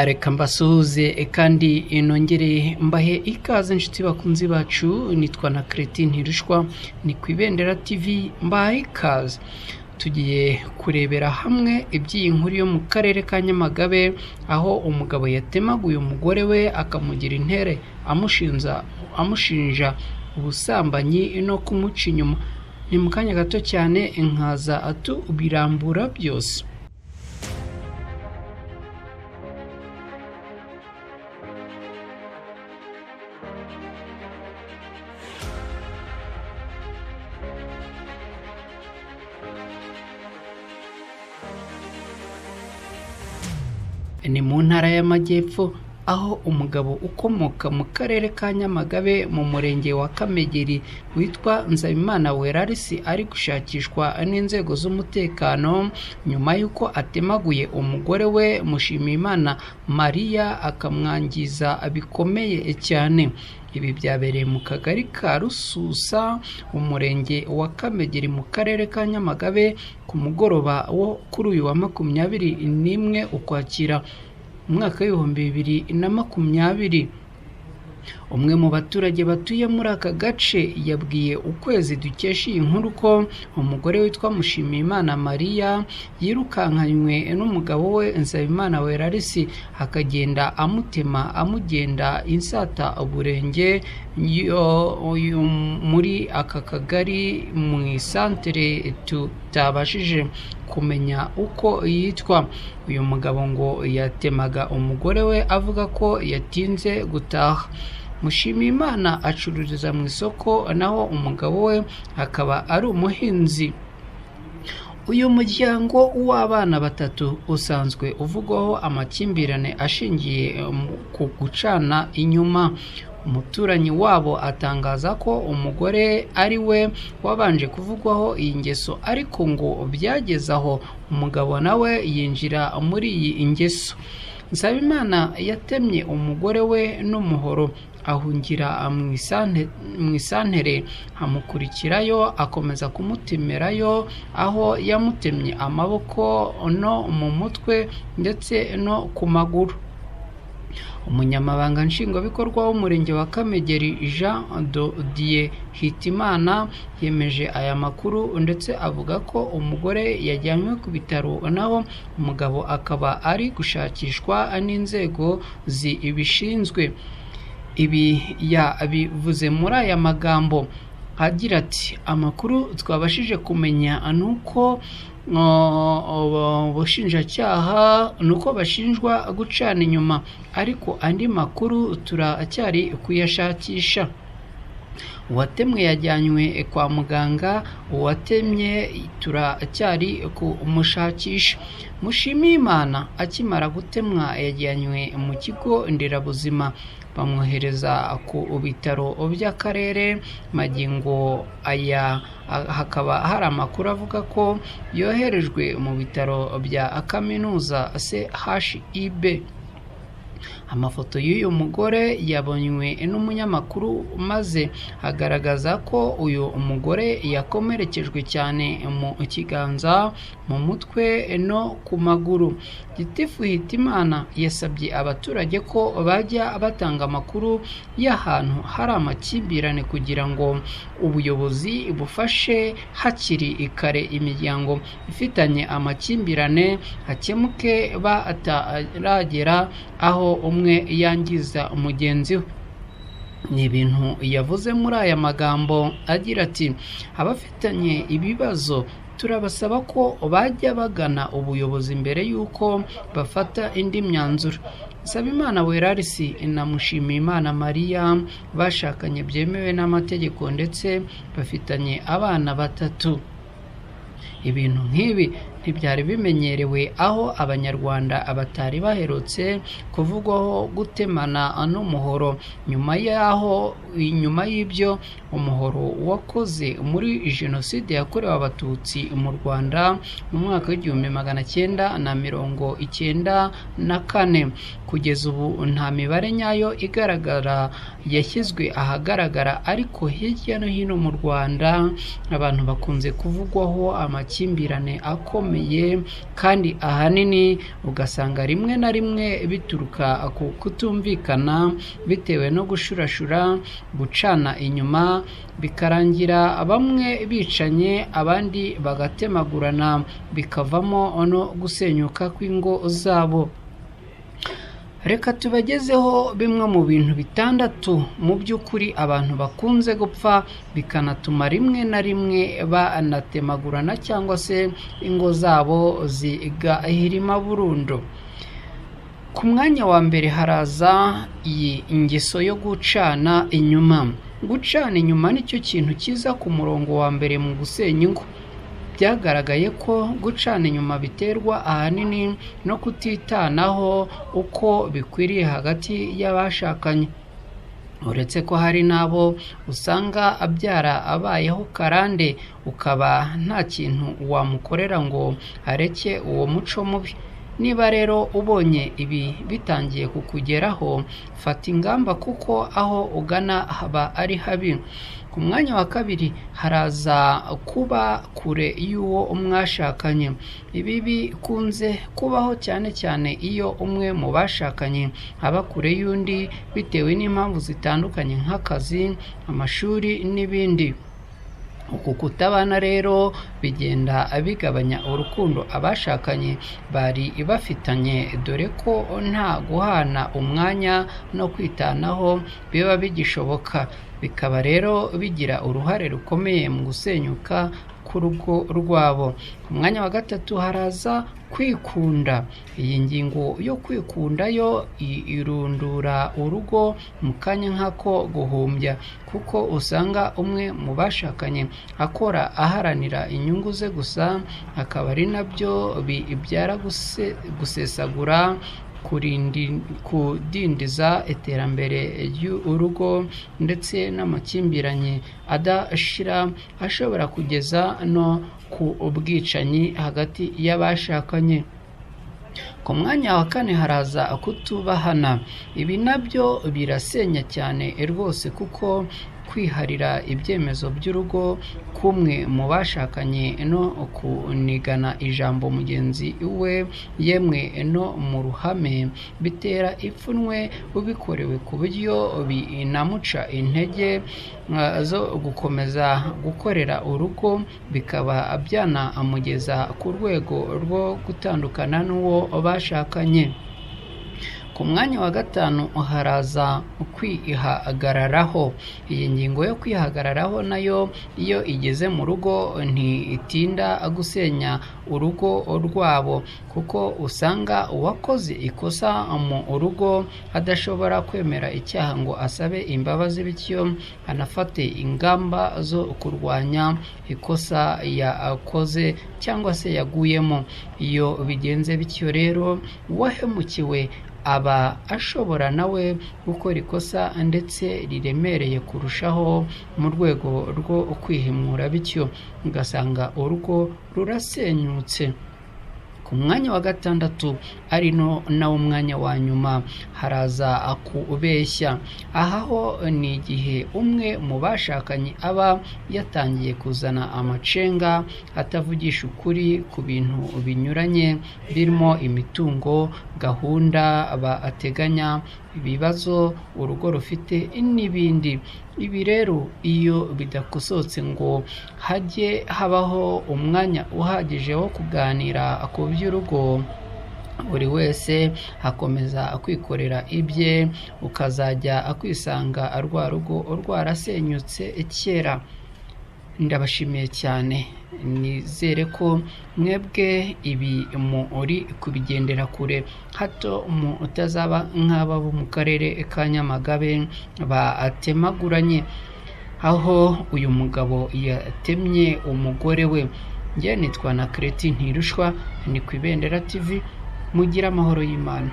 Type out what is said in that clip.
Reka mbasuhuze kandi inongere mbahe ikaze inshuti bakunzi bacu. Nitwa na Cretin Ntirushwa, ni ku Ibendera TV. Mbahe ikaze, tugiye kurebera hamwe iby'iyi nkuru yo mu karere ka Nyamagabe, aho umugabo yatemaguye umugore we akamugira intere amushinja ubusambanyi no kumuca inyuma. Ni mu kanya gato cyane nkaza birambura byose. Ni mu ntara y'Amajyepfo, aho umugabo ukomoka mu karere ka Nyamagabe mu murenge wa Kamegeri witwa Nzabimana Werarisi ari gushakishwa n'inzego z'umutekano nyuma y'uko atemaguye umugore we Mushimiyimana Maria akamwangiza bikomeye cyane. Ibi byabereye mu kagari ka Rususa, umurenge wa Kamegeri mu karere ka Nyamagabe ku mugoroba wo kuri uyu wa 21 Ukwakira umwaka w'2020. Umwe mu baturage batuye muri aka gace yabwiye Ukwezi dukesha iyi nkuru ko umugore witwa Mushimiyimana Maria yirukankanywe n'umugabo we Nzabimana Werarisi akagenda amugenda insata uburenge muri aka kagari mu isantere tutabashije kumenya uko yitwa. Uyu mugabo ngo yatemaga umugore we avuga ko yatinze gutaha. Mushimiyimana acururiza mu isoko, naho umugabo we akaba ari umuhinzi. Uyu muryango w'abana batatu usanzwe uvugwaho amakimbirane ashingiye ku gucana inyuma. Umuturanyi wabo atangaza ko umugore ari we wabanje kuvugwaho iyi ngeso, ariko ngo byageze aho umugabo nawe yinjira muri iyi ngeso. Nsabimana yatemye umugore we n'umuhoro ahungira mu isantere, amukurikirayo akomeza kumutemerayo, aho yamutemye amaboko no mu mutwe ndetse no ku maguru. Umunyamabanga nshingwabikorwa w'umurenge wa Kamegeri Jean Dodier Hitimana yemeje aya makuru ndetse avuga ko umugore yajyanywe ku bitaro, naho umugabo akaba ari gushakishwa n'inzego zibishinzwe. Ibi yabivuze muri aya magambo agira ati: amakuru twabashije kumenya nuko ubushinjacyaha nuko bashinjwa gucana inyuma, ariko andi makuru turacyari kuyashakisha. Uwatemwe yajyanywe kwa muganga, uwatemye turacyari kumushakisha. Mushimiyimana akimara gutemwa yajyanywe mu kigo nderabuzima, bamwohereza ku bitaro by'akarere. Magingo aya hakaba hari amakuru avuga ko yoherejwe mu bitaro bya kaminuza CHUB. Amafoto y'uyu mugore yabonywe n'umunyamakuru maze agaragaza ko uyu umugore yakomerekejwe cyane mu kiganza, mu mutwe no ku maguru. Gitifu Hitimana yasabye abaturage ko bajya batanga amakuru y'ahantu hari amakimbirane kugira ngo ubuyobozi bufashe hakiri kare imiryango ifitanye amakimbirane hakemuke bataragera aho umwe yangiza mugenzi we. Ni ibintu yavuze muri aya magambo agira ati: abafitanye ibibazo turabasaba ko bajya bagana ubuyobozi mbere y'uko bafata indi myanzuro. Nsabimana Werarisi na Mushimiyimana Maria bashakanye byemewe n'amategeko ndetse bafitanye abana batatu. Ibintu nk'ibi ntibyari bimenyerewe, aho abanyarwanda batari baherutse kuvugwaho gutemana n'umuhoro. Nyuma y'ibyo umuhoro wakoze muri jenoside yakorewe abatutsi mu Rwanda mu mwaka w'1994. Kugeza ubu nta mibare nyayo igaragara yashyizwe ahagaragara, ariko hirya no hino mu Rwanda abantu bakunze kuvugwaho amakimbirane akomeye ikomeye kandi ahanini ugasanga rimwe na rimwe bituruka ku kutumvikana bitewe no gushurashura, gucana inyuma, bikarangira bamwe bicanye abandi bagatemagurana bikavamo no gusenyuka kw'ingo zabo. Reka tubagezeho bimwe mu bintu bitandatu mu by'ukuri abantu bakunze gupfa bikanatuma rimwe na rimwe banatemagurana cyangwa se ingo zabo zigahirima burundu. Ku mwanya wa mbere haraza iyi ingeso yo gucana inyuma. Gucana inyuma nicyo kintu kiza ku murongo wa mbere mu gusenya ingo. Byagaragaye ko gucana inyuma biterwa ahanini no kutitanaho uko bikwiriye hagati y'abashakanye. Uretse ko hari n'abo usanga abyara abayeho karande ukaba nta kintu wamukorera ngo areke uwo muco mubi. Niba rero ubonye ibi bitangiye kukugeraho, fata ingamba kuko aho ugana haba ari habi. Ku mwanya wa kabiri haraza kuba kure y'uwo mwashakanye. Ibi bikunze kubaho cyane cyane iyo umwe mu bashakanye aba kure y'undi bitewe n'impamvu zitandukanye nk'akazi, amashuri n'ibindi. Uku kutabana rero bigenda bigabanya urukundo abashakanye bari bafitanye, dore ko nta guhana umwanya no kwitanaho biba bigishoboka, bikaba rero bigira uruhare rukomeye mu gusenyuka k'urugo rwabo. Ku mwanya wa gatatu haraza kwikunda. Iyi ngingo yo kwikunda yo irundura urugo mu kanya nk'ako guhumbya, kuko usanga umwe mu bashakanye akora aharanira inyungu ze gusa, akaba ari nabyo bibyara gusesagura, kudindiza iterambere ry'urugo ndetse n'amakimbirane adashira ashobora kugeza no ku bwicanyi hagati y'abashakanye. Ku mwanya wa kane haraza kutubahana. Ibi nabyo birasenya cyane rwose, kuko kwiharira ibyemezo by'urugo kumwe mu bashakanye no kunigana ijambo mugenzi we yemwe no mu ruhame bitera ipfunwe ubikorewe, ku buryo binamuca intege zo gukomeza gukorera urugo, bikaba byanamugeza ku rwego rwo gutandukana n'uwo bashakanye. Ku mwanya wa gatanu haraza kwihagararaho. Iyi ngingo yo kwihagararaho nayo iyo igeze mu rugo ntitinda gusenya urugo rwabo, kuko usanga uwakoze ikosa mu rugo adashobora kwemera icyaha ngo asabe imbabazi, bityo anafate ingamba zo kurwanya ikosa yakoze cyangwa se yaguyemo. Iyo bigenze bityo rero, uwahemukiwe aba ashobora nawe gukora ikosa ndetse riremereye kurushaho mu rwego rwo kwihimura, bityo ugasanga urugo rurasenyutse. Ku mwanya wa gatandatu ari nawo mwanya wa nyuma haraza kubeshya. Aha ho ni igihe umwe mu bashakanye aba yatangiye kuzana amacenga atavugisha ukuri ku bintu binyuranye, birimo imitungo, gahunda bateganya, ibibazo urugo rufite n'ibindi. Ibi rero iyo bidakosotse ngo hajye habaho umwanya uhagije wo kuganira ku by'urugo, buri wese akomeza kwikorera ibye, ukazajya akwisanga rwa rugo rwarasenyutse kera. Ndabashimiye cyane, nizere ko mwebwe ibi muri kubigendera kure, hato utazaba nk'aba bo mu karere ka Nyamagabe batemaguranye, aho uyu mugabo yatemye umugore we. Njye nitwa na Kreti Ntirushwa, ni ku Ibendera TV. Mugire amahoro y'Imana.